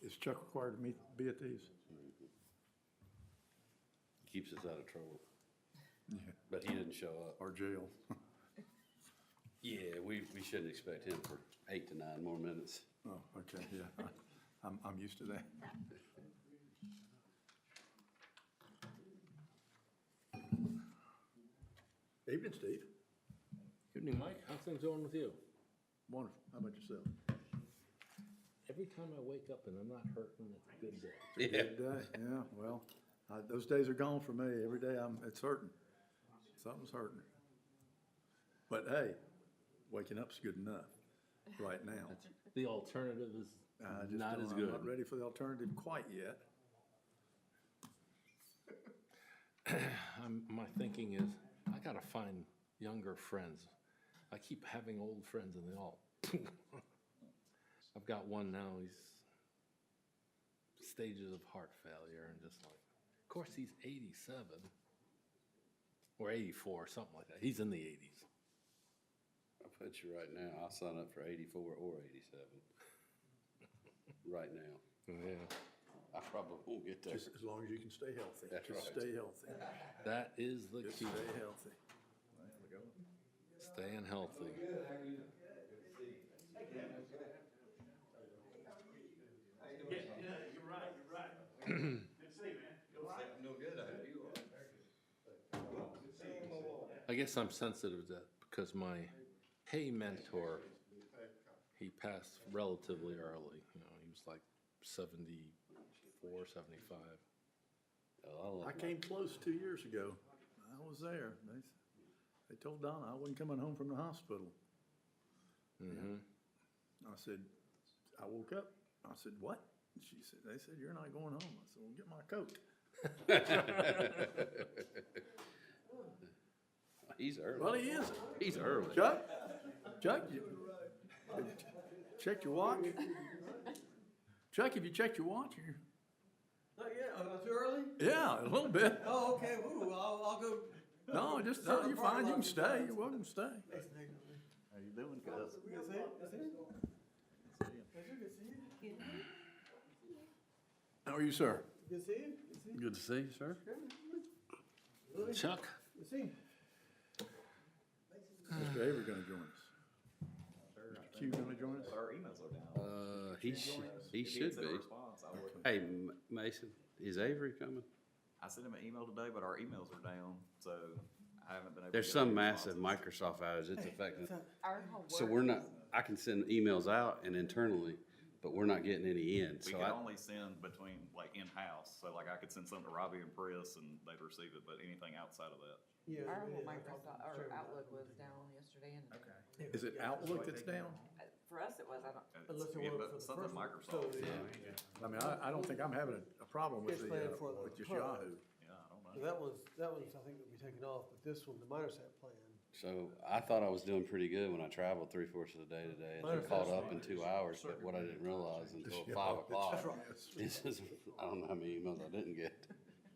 Is Chuck required to be at these? Keeps us out of trouble, Yeah. but he didn't show up. Or jail? Yeah, we shouldn't expect him for 8 to 9 more minutes. Oh, okay, yeah, I'm used to that. Evening, Steve. Evening, Mike. How's things going with you? Wonderful. How about yourself? Every time I wake up and I'm not hurting, it's a good day. Yeah. Good day, yeah, well, those days are gone for me. Every day it's hurting. Something's hurting. But hey, waking up's good enough right now. The alternative is I just not don't- as I'm good. not ready for the alternative quite yet. My thinking is, I gotta find younger friends. I keep having old friends and they all, I've got one now, he's stages of heart failure and just like, of course he's 87 or 84, something like that. He's in the 80s. I'll put you right now, I'll sign up for 84 or 87. Right now. Yeah. I probably won't get there. Just as long as you can stay healthy. That's Just right. stay healthy. That is the Just key. stay healthy. Staying healthy. You're right. Good to see you, man. You all right? I'm doing good, I hope you are. I guess I'm sensitive to that because my hay mentor, he passed relatively early. You know, he was like 74, 75. Oh, I came close 2 years ago. I was there. They told Donna I wasn't coming home from the hospital. Mm-hmm. I said, I woke up. I said, what? She said, they said, you're not going home. I said, well, get my coat. He's early. Well, he is. He's early. Chuck, you checked your watch? Chuck, have you checked your watch? Not yet, too early? Yeah, a little bit. Oh, okay, woo, I'll go. No, you're fine. You can stay. You're welcome to stay. How you doing, cuz? Good to see you. Good to see you. How are you, sir? Good to see you. Good to see you, sir. Chuck, Good to see you. Mr. Avery gonna join us. Mr. Q gonna join us? Our emails are down. He should sent a be. response, I wouldn't. Hey, Mason, is Avery coming? I sent him an email today, but our emails are down, so I haven't been able to. There's get some any massive responses. Microsoft outage. It's affecting. Our whole So work we're not, is- I can send emails out and internally, but we're not getting any in. We So can I, only send between, like, in-house, so like I could send something to Robbie and Chris and they'd receive it, but anything outside of that. Yeah. Our whole yeah. Microsoft, our Outlook was down yesterday and Is it Outlook that's down? for us it was, I don't, Unless it Yeah, worked but for the something first one. Microsoft. So, Yeah, I mean, I don't think I'm having a problem with It's planned for the with just club. Yahoo. I don't know. So that one's, I think, will be taken off, but this one, the Microsoft plan. so I thought I was doing pretty good when I traveled 3/4 of the day today and then caught up in 2 hours. But what I didn't realize until 5 o'clock is, I don't know how many emails I didn't get.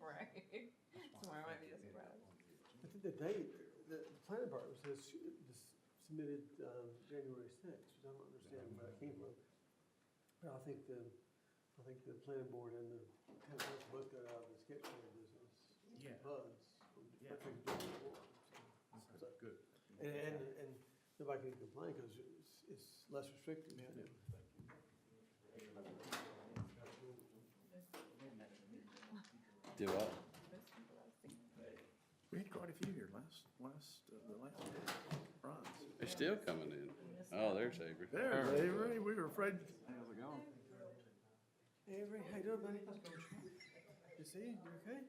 right, tomorrow might be a surprise. I think the date, the planning department says submitted, January sixth, which I don't understand where that came from. But I think the planning board and the town council both got out of the sketch plan business. Yeah. Buds. Yeah. Good. And nobody can complain because it's less restrictive. Do I? We had quite a few here the last runs. They're still coming in. Oh, there's Avery. There's Avery. We were afraid. How's it going? Hey, Avery, how you doing, buddy? Good to see you. You okay?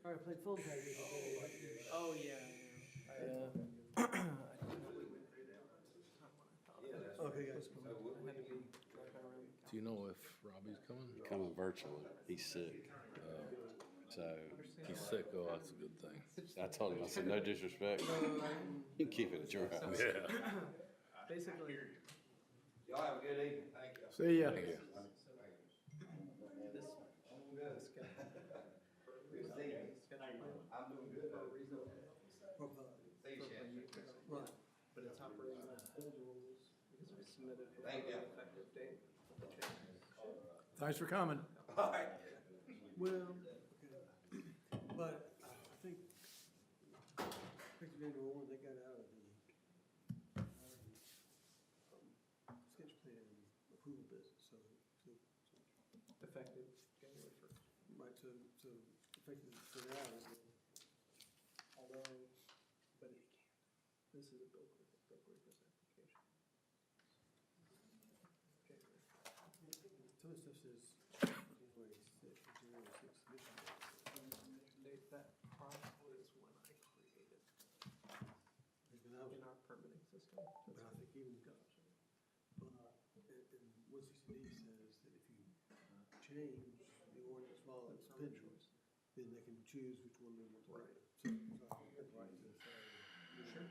All right, I played phone tag with you today. Oh, yeah. Okay, guys. do you know if Robbie's coming? Coming virtually. He's sick. So He's sick. Oh, that's a good thing. I told him, I said, no disrespect. You can keep it at your house. Yeah. Basically, Y'all have a good evening. Thank you. See ya. Thank you. I'm doing good. Right. but it's operating on old rules because we submitted for Thank you. effective date. Thanks for coming. Well, okay. But I think, January 1, they got out of the sketch plan approval business, so. Effective January 1st. Right, so effective for now, although, but This is a bill appropriate application. some of the stuff says January 6th, January 6th. Date, that process was when I created in our permitting system. But I think even, and 160D says that if you change the ordinance while it's pending, then they can choose which one they want to write. So I think that's right to say. Sure.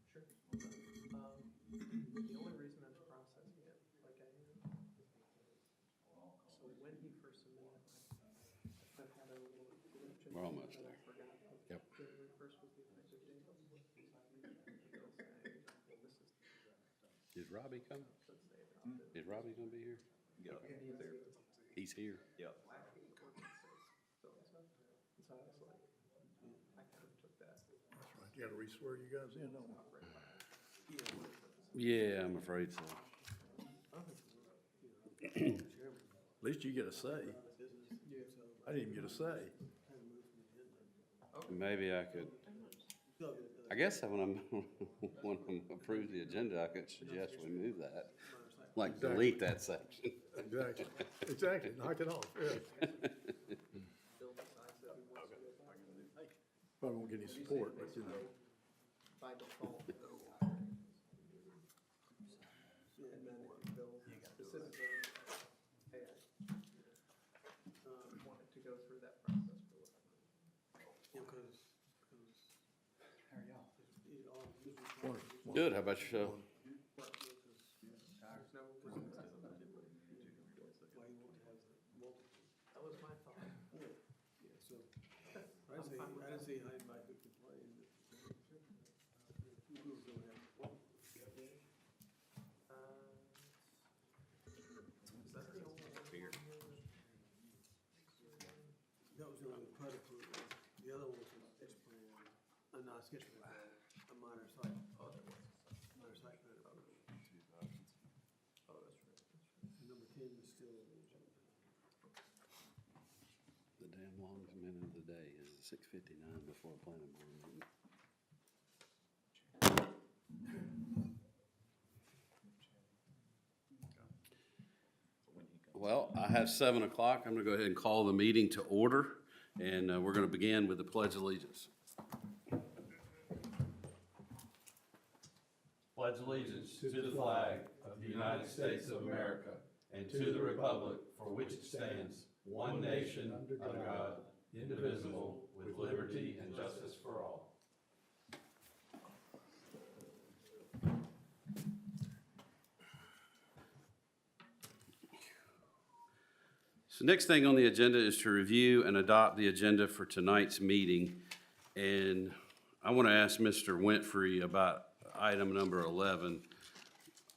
Sure. The only reason that's processing it like I am, so when he first submitted, I've had a little glitch in We're it almost that I there. forgot. Yep. January 1st was the effective date. So I read the bill saying, well, this is, Is Robbie coming? let's say adopted. Is Robbie gonna be here? Yep, there. He's here. Yep. Actually, the ordinance says so-and-so. And so I was like, I kind of took that. That's right. You gotta re-swear you guys in, don't you? Yeah, I'm afraid so. At least you get a say. I didn't even get a say. Maybe I could, I guess when I'm, when I'm approved the agenda, I could suggest we move that. Like delete that section. Exactly, exactly, knock it off, yeah. Probably won't get any support, but you know. By default. And then if you bill specifically, hey, I wanted to go through that process for what Good, how about yourself? that was my thought. Yeah, so, I didn't see how anybody could complain that. We were gonna have one. Is that the only one? Here. That was the only PUD approval. The other one was a sketch plan, not a sketch plan, a minor site. Minor site plan approval. Oh, that's right. And number 10 is still on the agenda. The damn longest minute of the day is 6:59 before a planning board meeting. Well, I have 7 o'clock. I'm gonna go ahead and call the meeting to order, and we're gonna begin with the Pledge of Allegiance. Pledge allegiance to the flag of the United States of America and to the republic for which it stands, one nation, under God, indivisible, with liberty and justice for all. So next thing on the agenda is to review and adopt the agenda for tonight's meeting. And I want to ask Mr. Winfrey about item number 11.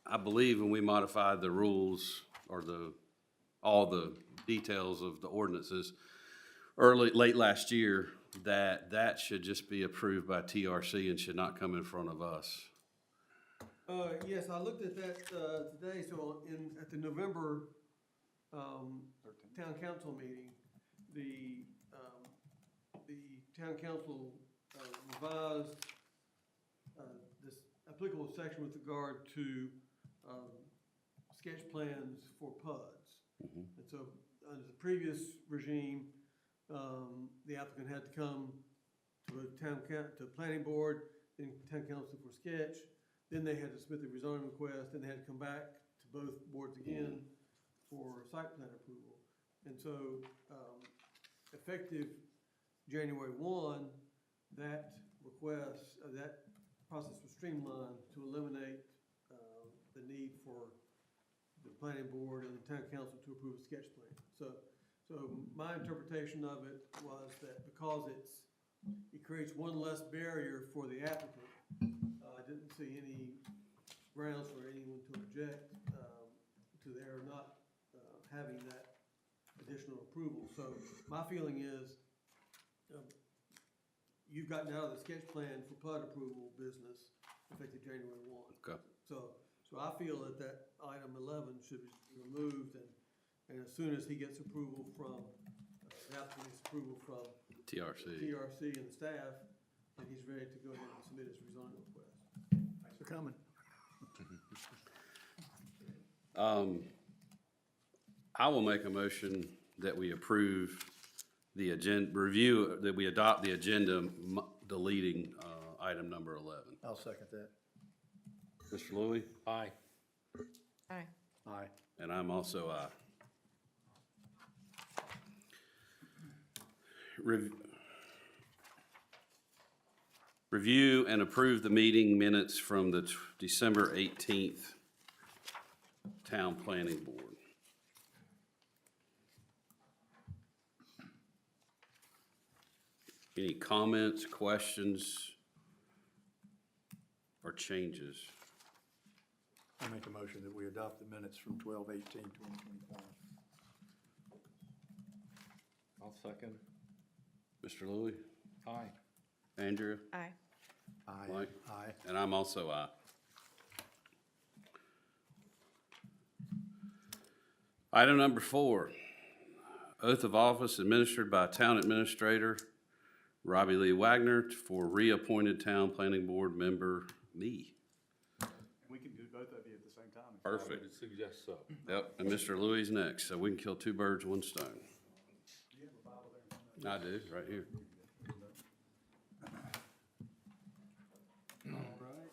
I believe when we modified the rules or all the details of the ordinances late last year, that should just be approved by TRC and should not come in front of us. Yes, I looked at that, today, so at the November, town council meeting, the town council, revised, this applicable section with regard to, sketch plans for PUDs. And so, under the previous regime, the applicant had to come to a planning board, then town council for sketch, then they had to submit the rezoning request, then they had to come back to both boards again for site plan approval. And so, effective January 1, that request, that process was streamlined to eliminate the need for the planning board and the town council to approve a sketch plan. So my interpretation of it was that because it creates one less barrier for the applicant, I didn't see any grounds for anyone to object to their not having that additional approval. So my feeling is, you've gotten out of the sketch plan for PUD approval business effective January 1. Okay. So I feel that that item 11 should be removed, and as soon as he gets approval from, applicant's approval from TRC. TRC and the staff, then he's ready to go ahead and submit his rezoning request. Thanks for coming. I will make a motion that we approve the review, that we adopt the agenda, deleting, item number 11. I'll second that. Mr. Louie? Aye. Aye. Aye. And I'm also aye. Review and approve the meeting minutes from the December 18th Town Planning Board. Any comments, questions, or changes? I make a motion that we adopt the minutes from 12/18/2025. I'll second. Mr. Louie? Aye. Andrea? Aye. Aye. Mike? Aye. And I'm also aye. Item number 4, oath of office administered by Town Administrator Robbie Lee Wagner for reappointed Town Planning Board member, me. We can do both of you at the same time. I Perfect. would suggest so. Yep, and Mr. Louis is next, so we can kill two birds with one stone. I do, right here. All right.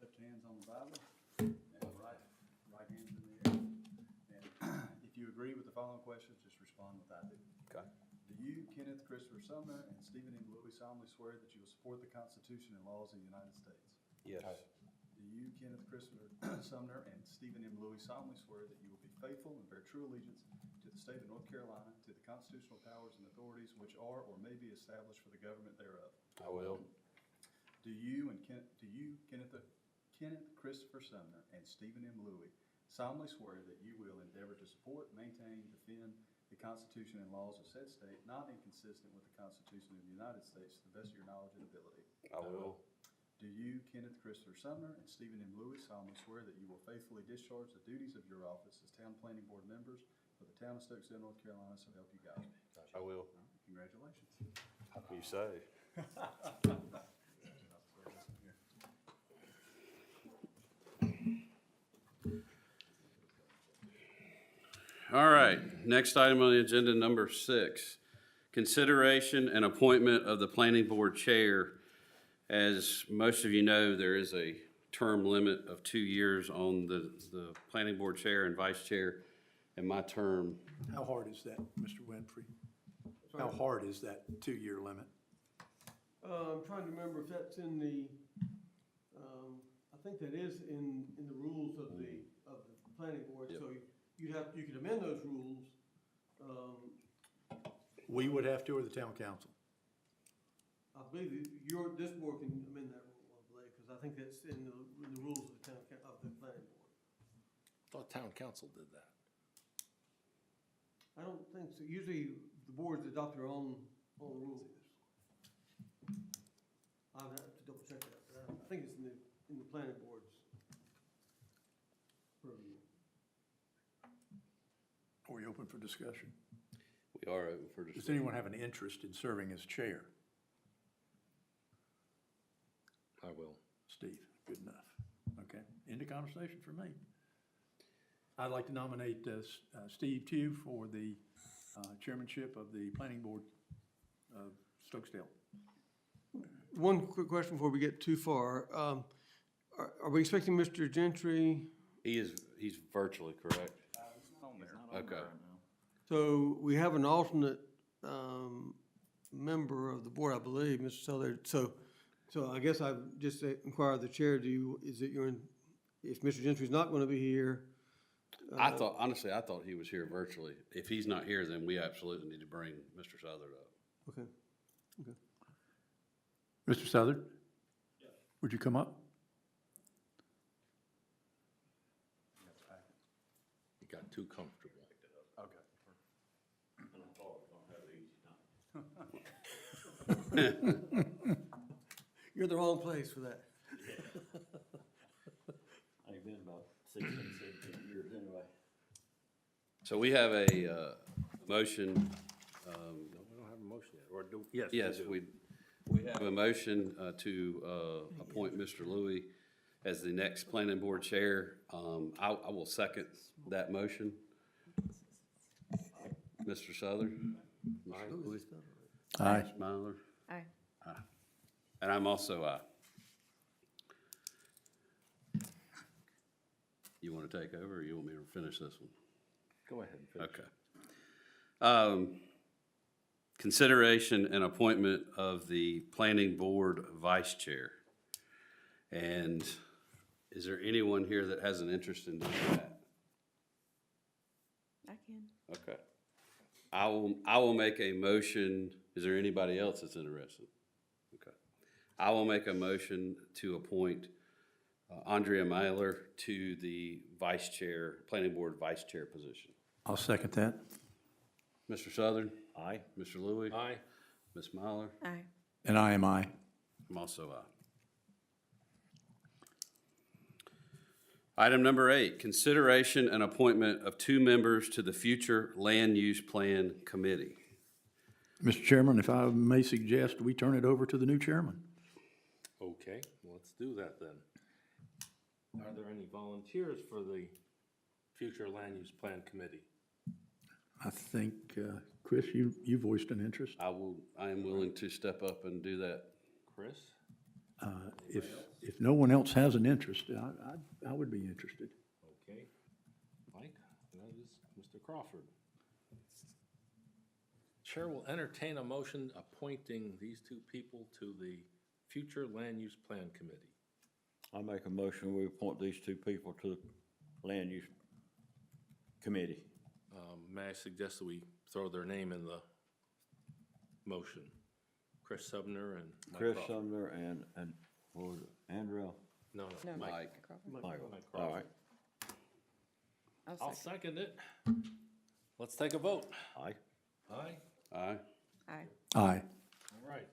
Left hand's on the Bible, and right hand's in the air. And if you agree with the following questions, just respond with I do. Okay. Do you, Kenneth Christopher Sumner, and Stephen M. Louis solemnly swear that you will support the Constitution and laws of the United States? Yes. Do you, Kenneth Christopher Sumner, and Stephen M. Louis solemnly swear that you will be faithful and bear true allegiance to the state of North Carolina, to the constitutional powers and authorities which are or may be established for the government thereof? I will. Do you, Kenneth Christopher Sumner, and Stephen M. Louis solemnly swear that you will endeavor to support, maintain, defend the Constitution and laws of said state, not inconsistent with the Constitution of the United States, to the best of your knowledge and ability? I will. Do you, Kenneth Christopher Sumner, and Stephen M. Louis solemnly swear that you will faithfully discharge the duties of your office as Town Planning Board members for the town of Stokesdale, North Carolina, so help you God? I will. Congratulations. You say. All right, next item on the agenda, number 6, consideration and appointment of the planning board chair. As most of you know, there is a term limit of 2 years on the planning board chair and vice chair, and my term, How hard is that, Mr. Winfrey? How hard is that 2-year limit? I'm trying to remember if that's in the, I think that is in the rules of the planning board, Yep. so you could amend those rules. We would have to, or the town council? I believe this board can amend that rule, I believe, because I think that's in the rules of the of the planning board. Thought town council did that. I don't think so. Usually the boards adopt their own rules. I'll have to double check that, but I think it's in the planning board's purview. Are we open for discussion? we are open for Does discussion. anyone have an interest in serving as chair? I will. Steve, good enough. Okay, end of conversation for me. I'd like to nominate Steve Tew for the chairmanship of the planning board of Stokesdale. One quick question before we get too far. Are we expecting Mr. Gentry? He's virtually correct. On there. Okay. So we have an alternate member of the board, I believe, Mr. Seller. So I guess I just inquire of the chair, if Mr. Gentry's not going to be here? Honestly, I thought he was here virtually. If he's not here, then we absolutely need to bring Mr. Southard up. Okay. Mr. Southard? Yes. Would you come up? You got too comfortable. Okay. You're the wrong place for that. I've been about 16, 17 years anyway. So we have a motion, No, we don't have a motion yet, or do, yes. yes, do. we have a motion to appoint Mr. Louis as the next planning board chair. I will second that motion. Mr. Southern? Mr. Louis? Aye. Ms. Myler? Aye. And I'm also aye. You want to take over, or you want me to finish this one? Go ahead and finish. Okay. Consideration and appointment of the planning board vice chair. And is there anyone here that has an interest in doing that? I can. Okay. I will make a motion. Is there anybody else that's interested? Okay. I will make a motion to appoint Andrea Myler to the vice chair, planning board vice chair position. I'll second that. Mr. Southern? Aye. Mr. Louis? Aye. Ms. Myler? Aye. And I am aye. I'm also aye. Item number 8, consideration and appointment of 2 members to the Future Land Use Plan Committee. Mr. Chairman, if I may suggest, we turn it over to the new chairman. Okay, let's do that then. Are there any volunteers for the Future Land Use Plan Committee? I think, Chris, you voiced an interest. I am willing to step up and do that. Chris? If no one else has an interest, I would be interested. Okay. Mike? That is Mr. Crawford. Chair will entertain a motion appointing these 2 people to the Future Land Use Plan Committee. I make a motion, we appoint these 2 people to the Land Use Committee. May I suggest that we throw their name in the motion? Chris Sumner and Mike Chris Crawford. Sumner and what was it, Andrew? No, No, Mike. Mike. Crawford. Michael. Mike All Crawford. right. I'll second it. Let's take a vote. Aye. Aye. Aye. Aye. Aye. All right.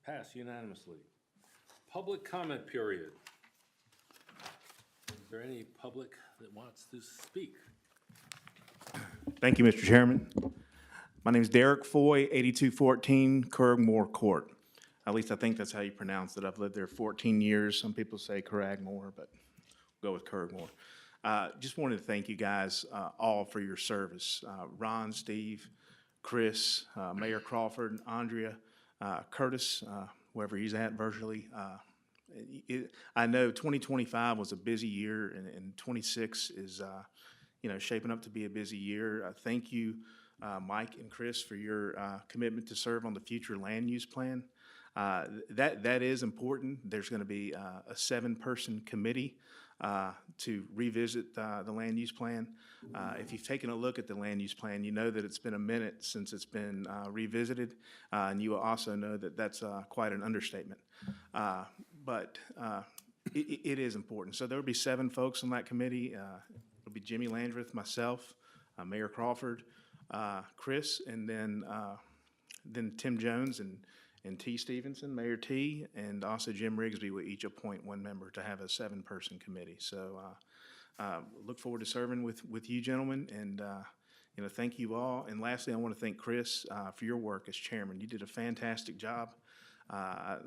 Pass unanimously. Public comment period. Is there any public that wants to speak? Thank you, Mr. Chairman. My name is Derek Foy, 8214 Curragmore Court. At least I think that's how you pronounce it. I've lived there 14 years. Some people say Curragmore, but we'll go with Curragmore. Just wanted to thank you guys all for your service. Ron, Steve, Chris, Mayor Crawford, Andrea, Curtis, wherever he's at virtually. I know 2025 was a busy year, and 26 is shaping up to be a busy year. Thank you, Mike and Chris, for your commitment to serve on the Future Land Use Plan. That is important. There's going to be a 7-person committee to revisit the land use plan. If you've taken a look at the land use plan, you know that it's been a minute since it's been revisited, and you also know that that's quite an understatement. But it is important. So there will be 7 folks on that committee. It'll be Jimmy Landreth, myself, Mayor Crawford, Chris, and then Tim Jones and T. Stevenson, Mayor T, and also Jim Rigsby will each appoint 1 member to have a 7-person committee. So look forward to serving with you gentlemen, and thank you all. And lastly, I want to thank Chris for your work as chairman. You did a fantastic job. I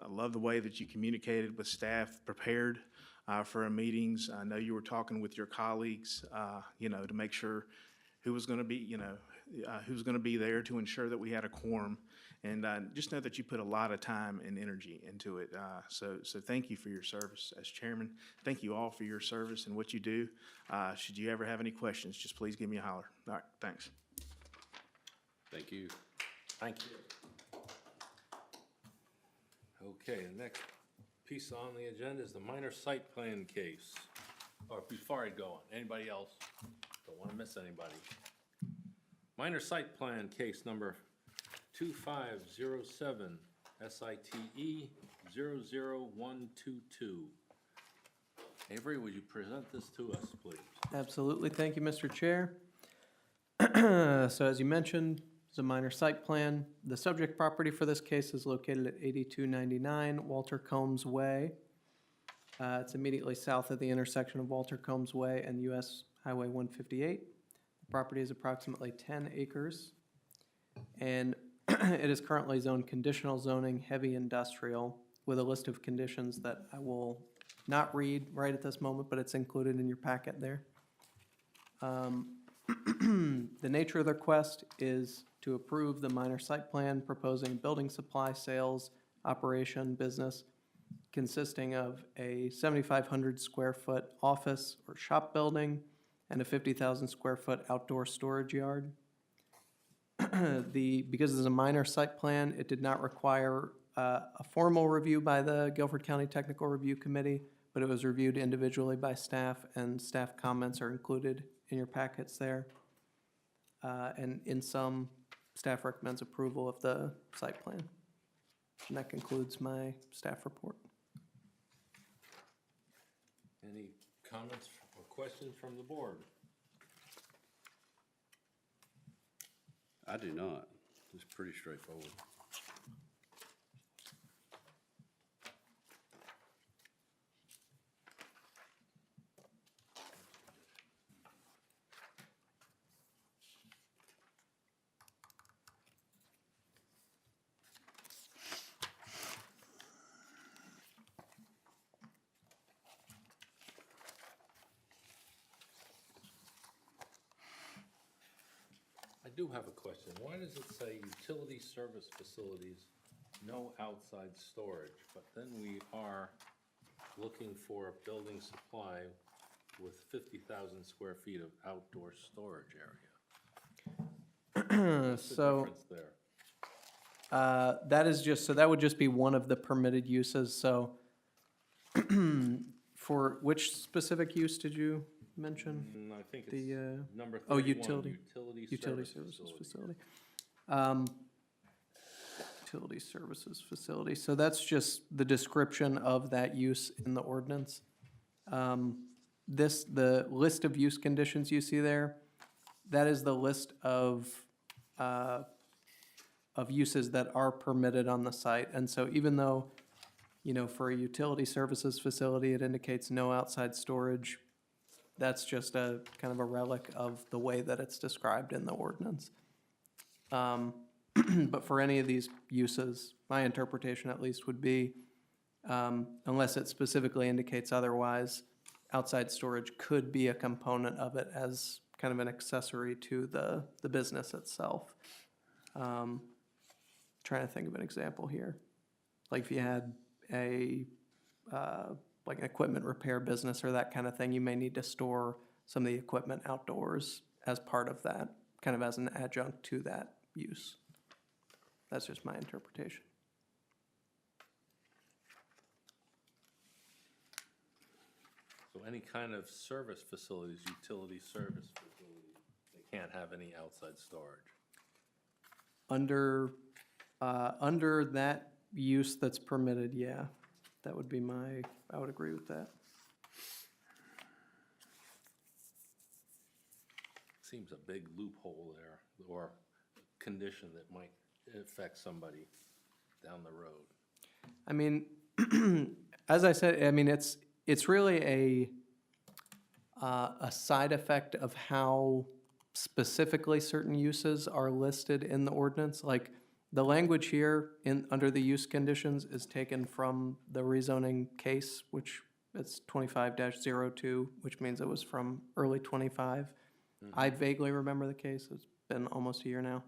love the way that you communicated with staff, prepared for our meetings. I know you were talking with your colleagues, to make sure who was going to be, who's going to be there to ensure that we had a quorum. And just know that you put a lot of time and energy into it. So thank you for your service as chairman. Thank you all for your service and what you do. Should you ever have any questions, just please give me a holler. All right, thanks. Thank you. Thank you. Okay, the next piece on the agenda is the minor site plan case. Or before I go on, anybody else? Don't want to miss anybody. Minor site plan case number 2507 SITE 00122. Avery, would you present this to us, please? Absolutely. Thank you, Mr. Chair. So as you mentioned, it's a minor site plan. The subject property for this case is located at 8299 Walter Combs Way. It's immediately south of the intersection of Walter Combs Way and US Highway 158. The property is approximately 10 acres, and it is currently zoned conditional zoning, heavy industrial, with a list of conditions that I will not read right at this moment, but it's included in your packet there. The nature of the request is to approve the minor site plan proposing building supply, sales, operation, business, consisting of a 7,500 square foot office or shop building and a 50,000 square foot outdoor storage yard. Because it's a minor site plan, it did not require a formal review by the Guilford County Technical Review Committee, but it was reviewed individually by staff, and staff comments are included in your packets there. And in sum, staff recommends approval of the site plan. And that concludes my staff report. Any comments or questions from the board? I do not. It's pretty straightforward. I do have a question. Why does it say utility service facilities, no outside storage? But then we are looking for a building supply with 50,000 square feet of outdoor storage area. What's the So difference there? that is just, so that would just be one of the permitted uses. So for which specific use did you mention? I think The, it's number 31. oh, utility Utility services facility. facility. Utility services facility. So that's just the description of that use in the ordinance. The list of use conditions you see there, that is the list of uses that are permitted on the site. And so even though, you know, for a utility services facility, it indicates no outside storage, that's just a kind of a relic of the way that it's described in the ordinance. But for any of these uses, my interpretation at least would be, unless it specifically indicates otherwise, outside storage could be a component of it as kind of an accessory to the business itself. Trying to think of an example here. Like if you had like an equipment repair business or that kind of thing, you may need to store some of the equipment outdoors as part of that, kind of as an adjunct to that use. That's just my interpretation. So any kind of service facilities, utility service facilities, they can't have any outside storage. Under that use that's permitted, yeah, that would be I would agree with that. Seems a big loophole there, or condition that might affect somebody down the road. I mean, as I said, I mean, it's really a side effect of how specifically certain uses are listed in the ordinance. Like the language here under the use conditions is taken from the rezoning case, which it's 25-02, which means it was from early 25. I vaguely remember the case. It's been almost a year now.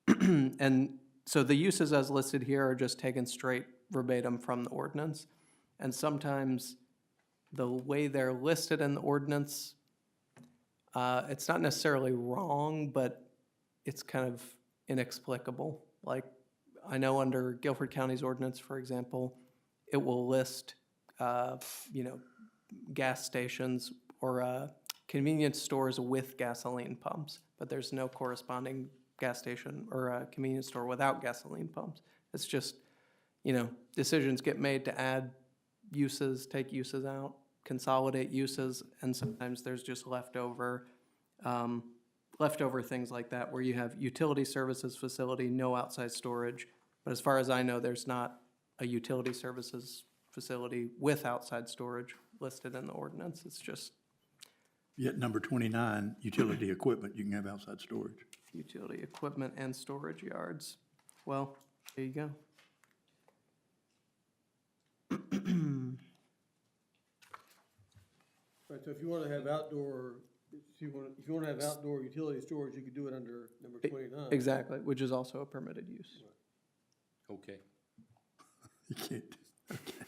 And so the uses as listed here are just taken straight verbatim from the ordinance. And sometimes the way they're listed in the ordinance, it's not necessarily wrong, but it's kind of inexplicable. Like I know under Guilford County's ordinance, for example, it will list, gas stations or convenience stores with gasoline pumps, but there's no corresponding gas station or a convenience store without gasoline pumps. It's just, decisions get made to add, uses, take uses out, consolidate uses, and sometimes there's just leftover things like that, where you have utility services facility, no outside storage. But as far as I know, there's not a utility services facility with outside storage listed in the ordinance. It's just Yet number 29, utility equipment, you can have outside storage. utility equipment and storage yards. Well, there you go. Right, so if you wanna have outdoor, if you wanna have outdoor utility storage, you could do it under number 29. Exactly, which is also a permitted use. Okay. You can't, okay.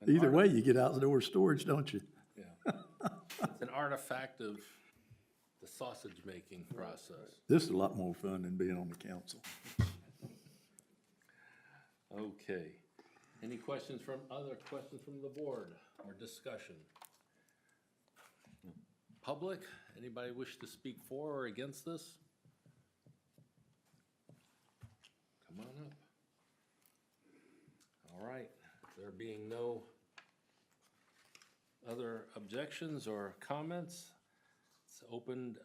Either way, you get outdoor storage, don't you? Yeah. It's an artifact of the sausage-making process. This is a lot more fun than being on the council. Okay. Any other questions from the board or discussion? Public, anybody wish to speak for or against this? Come on up. All right, there being no other objections or comments, it's opened,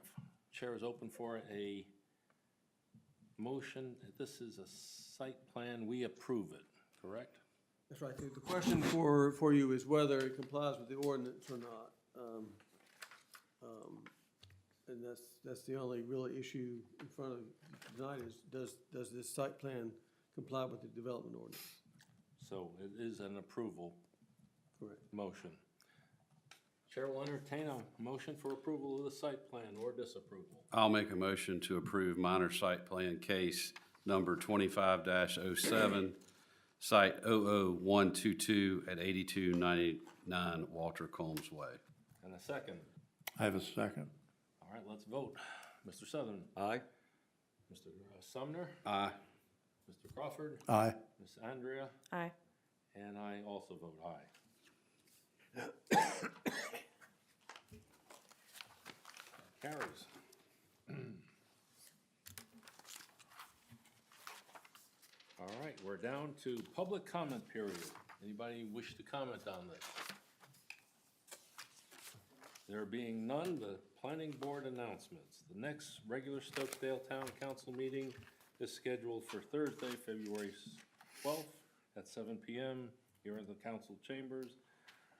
chair is open for a motion. This is a site plan, we approve it, correct? That's right, the question for you is whether it complies with the ordinance or not. And that's the only real issue in front of you tonight is, does this site plan comply with the development ordinance? So it is an approval Correct. motion. Chair will entertain a motion for approval of the site plan or disapproval. I'll make a motion to approve minor site plan case number 25-07, site 00122 at 8299 Walter Combs Way. And a second. I have a second. All right, let's vote. Mr. Southern. Aye. Mr. Sumner. Aye. Mr. Crawford. Aye. Ms. Andrea. Aye. And I also vote aye. Carries. All right, we're down to public comment period. Anybody wish to comment on this? There being none, the planning board announcements. The next regular Stokesdale Town Council meeting is scheduled for Thursday, February 12th at 7 p.m. here in the council chambers.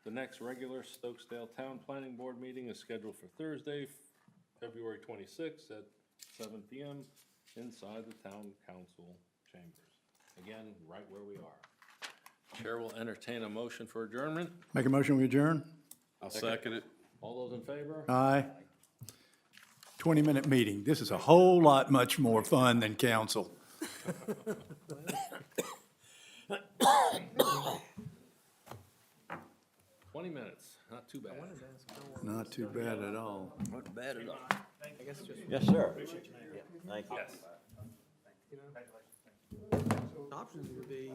The next regular Stokesdale Town Planning Board meeting is scheduled for Thursday, February 26th at 7 p.m. inside the town council chambers. Again, right where we are. Chair will entertain a motion for adjournment. Make a motion, we adjourn? I'll second it. All those in favor? Aye. 20-minute meeting. This is a whole lot much more fun than council. 20 minutes, not too bad. Not too bad at all. Not bad at all. I guess just, Yes, sir. Thank you. Yes. Options would be